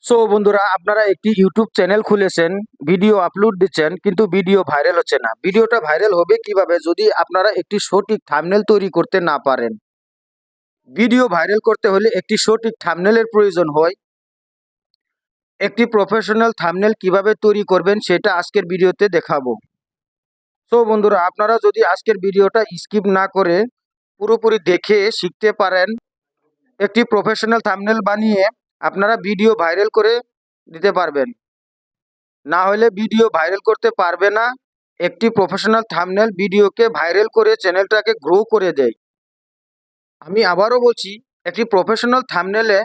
So বন্ধুরা, আপনারা একটি ইউটিউব চ্যানেল খুলেছেন, ভিডিও আপলোড দিচ্ছেন, কিন্তু ভিডিও ভাইরাল হচ্ছে না। ভিডিওটা ভাইরাল হবে কিভাবে যদি আপনারা একটি সঠিক থাম্বনেল তৈরি করতে না পারেন? ভিডিও ভাইরাল করতে হলে একটি সঠিক থাম্বনেলের প্রয়োজন হয়। একটি প্রফেশনাল থাম্বনেল কিভাবে তৈরি করবেন সেটা আজকের ভিডিওতে দেখাবো। সো বন্ধুরা, আপনারা যদি আজকের ভিডিওটা স্কিপ না করে পুরোপুরি দেখে শিখতে পারেন, একটি প্রফেশনাল থাম্বনেল বানিয়ে আপনারা ভিডিও ভাইরাল করে দিতে পারবেন। না হলে ভিডিও ভাইরাল করতে পারবে না। একটি প্রফেশনাল থাম্বনেল ভিডিওকে ভাইরাল করে চ্যানেলটাকে গ্রো করে দেয়। আমি আবারও বলছি, একটি প্রফেশনাল থাম্বনেলে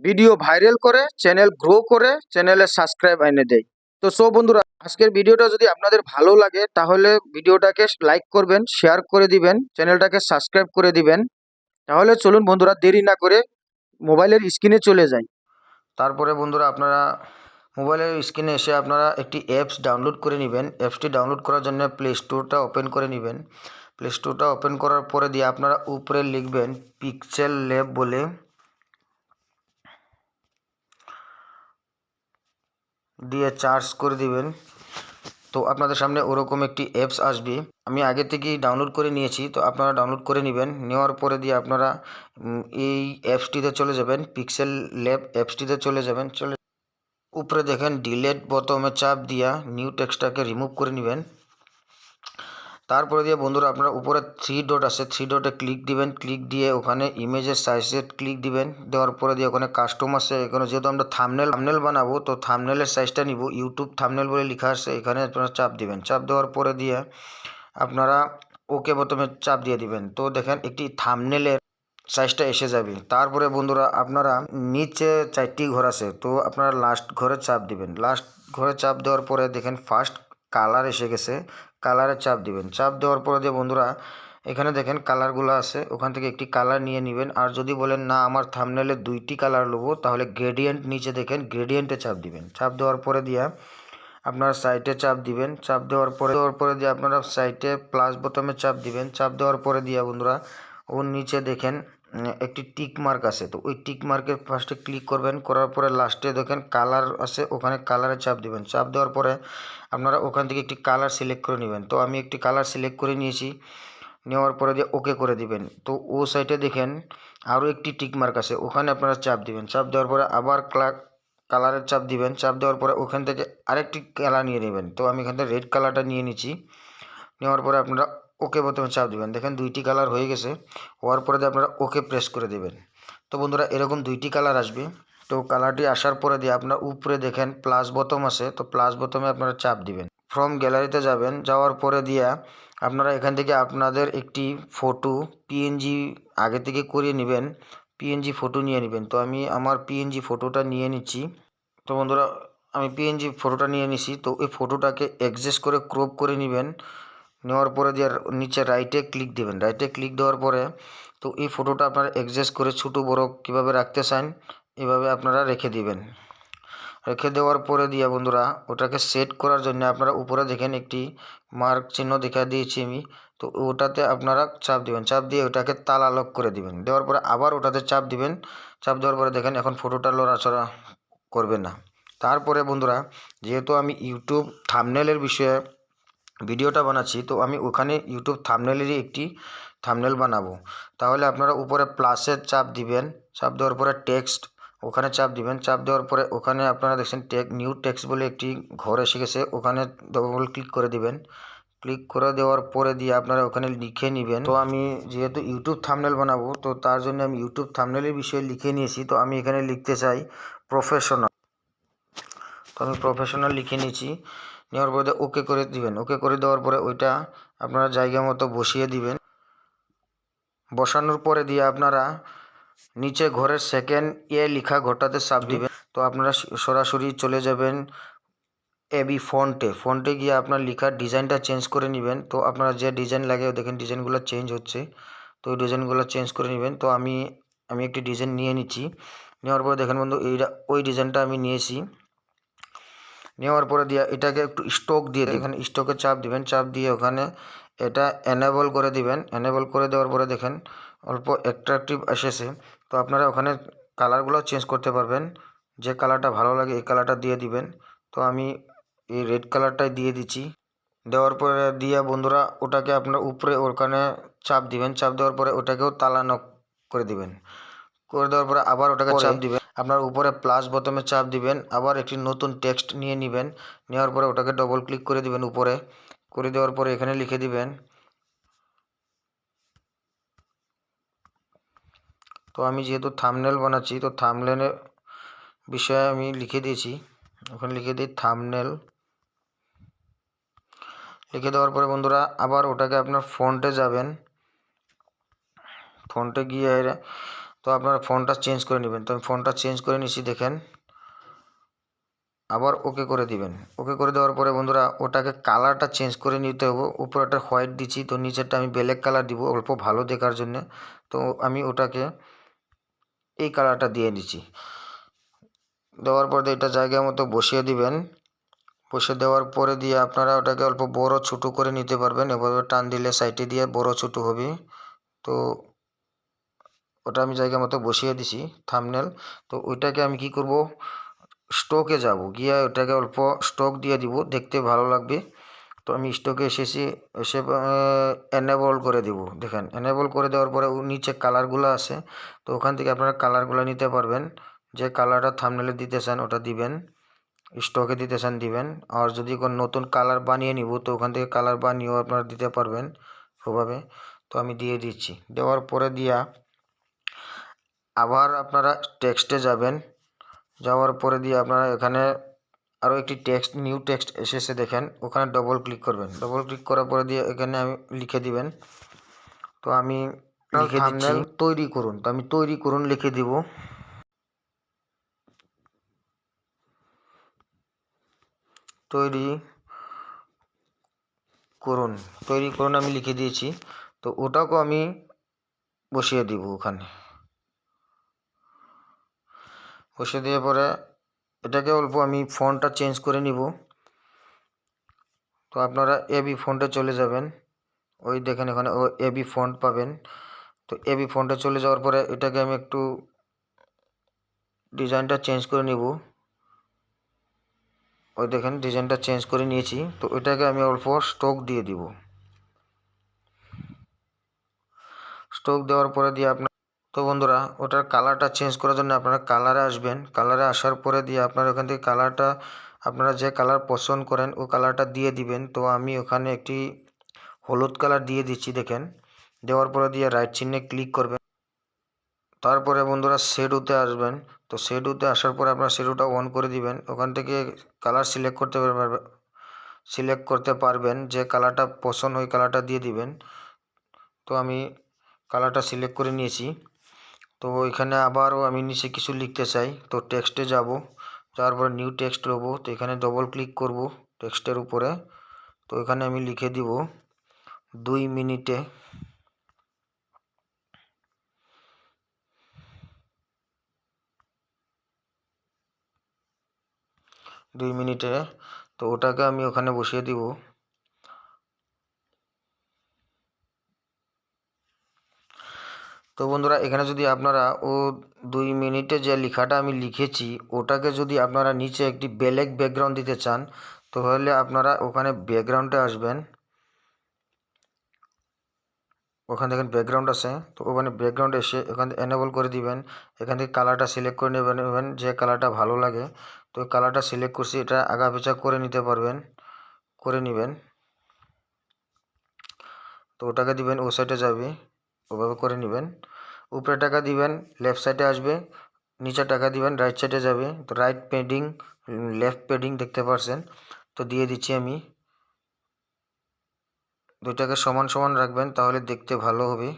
ভিডিও ভাইরাল করে চ্যানেল গ্রো করে চ্যানেলে সাবস্ক্রাইব এনে দেয়। তো সো বন্ধুরা, আজকের ভিডিওটা যদি আপনাদের ভালো লাগে তাহলে ভিডিওটাকে লাইক করবেন, শেয়ার করে দিবেন, চ্যানেলটাকে সাবস্ক্রাইব করে দিবেন। তাহলে চলুন বন্ধুরা, দেরি না করে মোবাইলের স্ক্রিনে চলে যাই। তারপরে বন্ধুরা, আপনারা মোবাইলের স্ক্রিনে এসে আপনারা একটি অ্যাপস ডাউনলোড করে নেবেন। অ্যাপসটি ডাউনলোড করার জন্য প্লে স্টোরটা ওপেন করে নেবেন। প্লে স্টোরটা ওপেন করার পরে দিয়ে আপনারা উপরে লিখবেন পিক্সেল ল্যাব বলে, দিয়ে চার্জ করে দিবেন। তো আপনাদের সামনে ওরকম একটি অ্যাপস আসবে। আমি আগে থেকেই ডাউনলোড করে নিয়েছি, তো আপনারা ডাউনলোড করে নেবেন। নেওয়ার পরে দিয়ে আপনারা এই অ্যাপসটিতে চলে যাবেন, পিক্সেল ল্যাব অ্যাপসটিতে চলে যাবেন। উপরে দেখেন ডিলেট বোতামে চাপ দিয়া নিউ টেক্সটটাকে রিমুভ করে নেবেন। তারপরে দিয়ে বন্ধুরা, আপনারা উপরে থ্রি ডট আছে, থ্রি ডটে ক্লিক দিবেন। ক্লিক দিয়ে ওখানে ইমেজের সাইজে ক্লিক দিবেন। দেওয়ার পরে দিয়ে ওখানে কাস্টম আছে, এখানে যেহেতু আমরা থাম্বনেল বানাবো তো থাম্বনেলের সাইজটা নিব। ইউটিউব থাম্বনেল বলে লেখা আছে, এখানে আপনারা চাপ দিবেন। চাপ দেওয়ার পরে দিয়ে আপনারা ওকে বোতামে চাপ দিয়ে দিবেন। তো দেখেন একটি থাম্বনেলের সাইজটা এসে যাবে। তারপরে বন্ধুরা, আপনারা নিচে 4টি ঘর আছে, তো আপনারা লাস্ট ঘরে চাপ দিবেন। লাস্ট ঘরে চাপ দেওয়ার পরে দেখেন ফার্স্ট কালার এসে গেছে, কালারে চাপ দিবেন। চাপ দেওয়ার পরে দিয়ে বন্ধুরা, এখানে দেখেন কালারগুলো আছে, ওখান থেকে একটি কালার নিয়ে নেবেন। আর যদি বলেন না আমার থাম্বনেলে 2টি কালার নেবো, তাহলে গ্রেডিয়েন্ট নিচে দেখেন গ্রেডিয়েন্টে চাপ দিবেন। চাপ দেওয়ার পরে দিয়ে আপনারা সাইটে চাপ দিবেন। চাপ দেওয়ার পরে দিয়ে আপনারা সাইটে প্লাস বোতামে চাপ দিবেন। চাপ দেওয়ার পরে দিয়ে বন্ধুরা, ওর নিচে দেখেন একটি টিক মার্ক আছে, তো ওই টিক মার্কের ফার্স্টে ক্লিক করবেন। করার পরে লাস্টে দেখেন কালার আছে, ওখানে কালারে চাপ দিবেন। চাপ দেওয়ার পরে আপনারা ওখান থেকে একটি কালার সিলেক্ট করে নেবেন। তো আমি একটি কালার সিলেক্ট করে নিয়েছি। নেওয়ার পরে দিয়ে ওকে করে দিবেন। তো ও সাইটে দেখেন আরও একটি টিক মার্ক আছে, ওখানে আপনারা চাপ দিবেন। চাপ দেওয়ার পরে আবার কালারের চাপ দিবেন। চাপ দেওয়ার পরে ওখান থেকে আরেকটি কালার নিয়ে নেবেন। তো আমি এখান থেকে রেড কালারটা নিয়ে নিচ্ছি। নেওয়ার পরে আপনারা ওকে বোতামে চাপ দিবেন। দেখেন 2টি কালার হয়ে গেছে। হওয়ার পরে দিয়ে আপনারা ওকে প্রেস করে দেবেন। তো বন্ধুরা, এরকম 2টি কালার আসবে। তো কালারটি আসার পরে দিয়ে আপনার উপরে দেখেন প্লাস বোতাম আছে, তো প্লাস বোতামে আপনারা চাপ দিবেন। ফ্রম গ্যালারিতে যাবেন। যাওয়ার পরে দিয়ে আপনারা এখান থেকে আপনাদের একটি ফটো পিএনজি আগে থেকে করিয়ে নেবেন, পিএনজি ফটো নিয়ে নেবেন। তো আমি আমার পিএনজি ফটোটা নিয়ে নিচ্ছি। তো বন্ধুরা, আমি পিএনজি ফটোটা নিয়ে নিছি। তো এই ফটোটাকে অ্যাডজাস্ট করে ক্রপ করে নেবেন। নেওয়ার পরে দিয়ে নিচে রাইটে ক্লিক দেবেন। রাইটে ক্লিক দেওয়ার পরে তো এই ফটোটা আপনারা অ্যাডজাস্ট করে ছোটো বড় কীভাবে রাখতে চান এভাবে আপনারা রেখে দিবেন। রেখে দেওয়ার পরে দিয়ে বন্ধুরা, ওটাকে সেট করার জন্য আপনারা উপরে দেখেন একটি মার্ক চিহ্ন দেখা দিয়েছি আমি, তো ওটাতে আপনারা চাপ দিবেন। চাপ দিয়ে ওটাকে তালা লক করে দিবেন। দেওয়ার পরে আবার ওটাতে চাপ দিবেন। চাপ দেওয়ার পরে দেখেন এখন ফটোটা লড়াচড়া করবে না। তারপরে বন্ধুরা, যেহেতু আমি ইউটিউব থাম্বনেলের বিষয়ে ভিডিওটা বানাচ্ছি, তো আমি ওখানে ইউটিউব থাম্বনেলেরই একটি থাম্বনেল বানাবো। তাহলে আপনারা উপরে প্লাসের চাপ দিবেন। চাপ দেওয়ার পরে টেক্সট ওখানে চাপ দিবেন। চাপ দেওয়ার পরে ওখানে আপনারা দেখছেন নিউ টেক্সট বলে একটি ঘর এসে গেছে, ওখানে ডবল ক্লিক করে দিবেন। ক্লিক করে দেওয়ার পরে দিয়ে আপনারা ওখানে লিখে নেবেন। তো আমি যেহেতু ইউটিউব থাম্বনেল বানাবো, তো তার জন্য আমি ইউটিউব থাম্বনেলের বিষয়ে লিখে নিয়েছি। তো আমি এখানে লিখতে চাই প্রফেশনাল। তো আমি প্রফেশনাল লিখে নিয়েছি। নেওয়ার পরে ওকে করে দিবেন। ওকে করে দেওয়ার পরে ওইটা আপনারা জায়গা মতো বসিয়ে দিবেন। বসানোর পরে দিয়ে আপনারা নিচে ঘরের সেকেন্ড লেখা ঘরটাতে চাপ দিবেন। তো আপনারা সরাসরি চলে যাবেন এবি ফন্টে গিয়ে আপনার লেখার ডিজাইনটা চেঞ্জ করে নেবেন। তো আপনারা যে ডিজাইন লাগে দেখেন ডিজাইনগুলো চেঞ্জ হচ্ছে, তো ওই ডিজাইনগুলো চেঞ্জ করে নেবেন। তো আমি একটি ডিজাইন নিয়ে নিচ্ছি। নেওয়ার পরে দেখেন বন্ধু, ওই ডিজাইনটা আমি নিয়েছি। নেওয়ার পরে দিয়ে এটাকে একটু স্টক দিয়ে দেখেন, স্টকে চাপ দিবেন। চাপ দিয়ে ওখানে এটা এনেবল করে দিবেন। এনেবল করে দেওয়ার পরে দেখেন অল্প অ্যাট্রাকটিভ এসেছে। তো আপনারা ওখানে কালারগুলো চেঞ্জ করতে পারবেন, যে কালারটা ভালো লাগে এই কালারটা দিয়ে দিবেন। তো আমি এই রেড কালারটাই দিয়ে দিচ্ছি। দেওয়ার পরে দিয়ে বন্ধুরা ওটাকে আপনার উপরে ওখানে চাপ দিবেন, চাপ দেওয়ার পরে ওটাকেও তালানো করে দিবেন। করে দেওয়ার পরে আবার ওটাকে চাপ দিবেন, আপনার উপরে প্লাস বোতামে চাপ দিবেন, আবার একটি নতুন টেক্সট নিয়ে নেবেন। নেওয়ার পরে ওটাকে ডবল ক্লিক করে দিবেন উপরে, করে দেওয়ার পরে এখানে লিখে দিবেন। তো আমি যেহেতু থাম্বনেল বানাচ্ছি, তো থাম্বনেলের বিষয়ে আমি লিখে দিয়েছি, ওখানে লিখে দিই থাম্বনেল। লিখে দেওয়ার পরে বন্ধুরা আবার ওটাকে আপনার ফন্টে যাবেন, ফন্টে গিয়ে তো আপনার ফন্টটা চেঞ্জ করে নেবেন। তো আমি ফন্টটা চেঞ্জ করে নিচ্ছি, দেখেন। আবার ওকে করে দিবেন। ওকে করে দেওয়ার পরে বন্ধুরা ওটাকে কালারটা চেঞ্জ করে নিতে হবে। উপরেটা হোয়াইট দিচ্ছি, তো নিচেরটা আমি ব্ল্যাক কালার দিব অল্প ভালো দেখার জন্য। তো আমি ওটাকে এই কালারটা দিয়ে দিচ্ছি। দেওয়ার পরে এটা জায়গা মতো বসিয়ে দিবেন। বসে দেওয়ার পরে দিয়ে আপনারা ওটাকে অল্প বড় ছোটো করে নিতে পারবেন। এভাবে টান দিলে সাইডে দিয়ে বড় ছোটো হবে। তো ওটা আমি জায়গা মতো বসিয়ে দিছি থাম্বনেল। তো ওইটাকে আমি কি করব, স্টকে যাব, গিয়ে ওটাকে অল্প স্টক দিয়ে দিব, দেখতে ভালো লাগবে। তো আমি স্টকে এসে এনেবল করে দিব। দেখেন এনেবল করে দেওয়ার পরে নিচে কালারগুলো আছে, তো ওখান থেকে আপনারা কালারগুলো নিতে পারবেন। যে কালারটা থাম্বনেলে দিতে চান ওটা দিবেন, স্টকে দিতে চান দিবেন। আর যদি কোনো নতুন কালার বানিয়ে নিব তো ওখান থেকে কালার বানিয়েও আপনারা দিতে পারবেন ওভাবে। তো আমি দিয়ে দিচ্ছি। দেওয়ার পরে দিয়া আবার আপনারা টেক্সটে যাবেন, যাওয়ার পরে দিয়ে আপনারা এখানে আরও একটি টেক্সট নিউ টেক্সট এসেছে দেখেন, ওখানে ডবল ক্লিক করবেন। ডবল ক্লিক করার পরে দিয়ে এখানে আমি লিখে দিবেন। তো আমি লিখে দিচ্ছি তৈরি করুন। তো আমি তৈরি করুন লিখে দিব। তৈরি করুন, তৈরি করুন আমি লিখে দিয়েছি। তো ওটাকেও আমি বসিয়ে দিব ওখানে। বসিয়ে দিয়ে পরে এটাকে অল্প আমি ফন্টটা চেঞ্জ করে নিব। তো আপনারা এবি ফন্টে চলে যাবেন, ওই দেখেন এখানে এবি ফন্ট পাবেন। তো এবি ফন্টে চলে যাওয়ার পরে এটাকে আমি একটু ডিজাইনটা চেঞ্জ করে নিব। ওই দেখেন ডিজাইনটা চেঞ্জ করে নিয়েছি। তো ওইটাকে আমি অল্প স্ট্রোক দিয়ে দিব। স্ট্রোক দেওয়ার পরে দিয়ে আপনার, তো বন্ধুরা ওটার কালারটা চেঞ্জ করার জন্য আপনারা কালারে আসবেন। কালারে আসার পরে দিয়ে আপনারা ওখান থেকে কালারটা আপনারা যে কালার পছন্দ করেন ও কালারটা দিয়ে দিবেন। তো আমি ওখানে একটি হলুদ কালার দিয়ে দিচ্ছি দেখেন। দেওয়ার পরে দিয়ে রাইট চিহ্নে ক্লিক করবেন। তারপরে বন্ধুরা শেডোতে আসবেন। তো শেডোতে আসার পরে আপনারা শেডোটা অন করে দিবেন। ওখান থেকে কালার সিলেক্ট করতে পারবেন, যে কালারটা পছন্দ ওই কালারটা দিয়ে দিবেন। তো আমি কালারটা সিলেক্ট করে নিয়েছি। তো এখানে আবারও আমি নিচে কিছু লিখতে চাই, তো টেক্সটে যাব, যাওয়ার পরে নিউ টেক্সট নেবো। তো এখানে ডবল ক্লিক করব টেক্সটের উপরে। তো এখানে আমি লিখে দিব 2 মিনিটে। তো ওটাকে আমি ওখানে বসিয়ে দিব। তো বন্ধুরা এখানে যদি আপনারা 2 মিনিটে যে লেখাটা আমি লিখেছি ওটাকে যদি আপনারা নিচে একটি ব্ল্যাক ব্যাকগ্রাউন্ড দিতে চান, তাহলে আপনারা ওখানে ব্যাকগ্রাউন্ডে আসবেন। ওখানে দেখেন ব্যাকগ্রাউন্ড আছে, তো ওখানে ব্যাকগ্রাউন্ডে এসে এখান থেকে এনেবল করে দিবেন। এখান থেকে কালারটা সিলেক্ট করে নেবেন, যে কালারটা ভালো লাগে। তো কালারটা সিলেক্ট করছি, এটা আগা পিছা করে নিতে পারবেন, করে নেবেন। তো ওটাকে দিবেন, ও সাইডে যাবে, ওভাবে করে নেবেন। উপরে টাকা দিবেন, লেফট সাইডে আসবে। নিচে টাকা দিবেন, রাইট সাইডে যাবে। তো রাইট পেডিং লেফট পেডিং দেখতে পাচ্ছেন। তো দিয়ে দিচ্ছি আমি। দুইটাকে সমান সমান রাখবেন, তাহলে দেখতে ভালো হবে।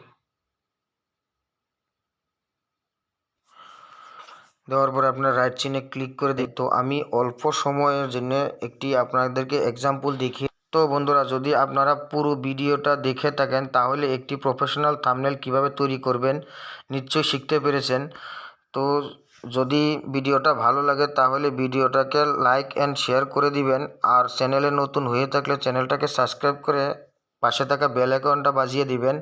দেওয়ার পরে আপনার রাইট চিহ্নে ক্লিক করে দিই। তো আমি অল্প সময়ের জন্য একটি আপনাদেরকে এক্সাম্পল দেখিয়ে, তো বন্ধুরা যদি আপনারা পুরো ভিডিওটা দেখে থাকেন তাহলে একটি প্রফেশনাল থাম্বনেল কিভাবে তৈরি করবেন নিশ্চয়ই শিখতে পেরেছেন। তো যদি ভিডিওটা ভালো লাগে তাহলে ভিডিওটাকে লাইক অ্যান্ড শেয়ার করে দিবেন। আর চ্যানেলে নতুন হয়ে থাকলে চ্যানেলটাকে সাবস্ক্রাইব করে পাশে থাকা বেল আইকনটা বাজিয়ে দিবেন।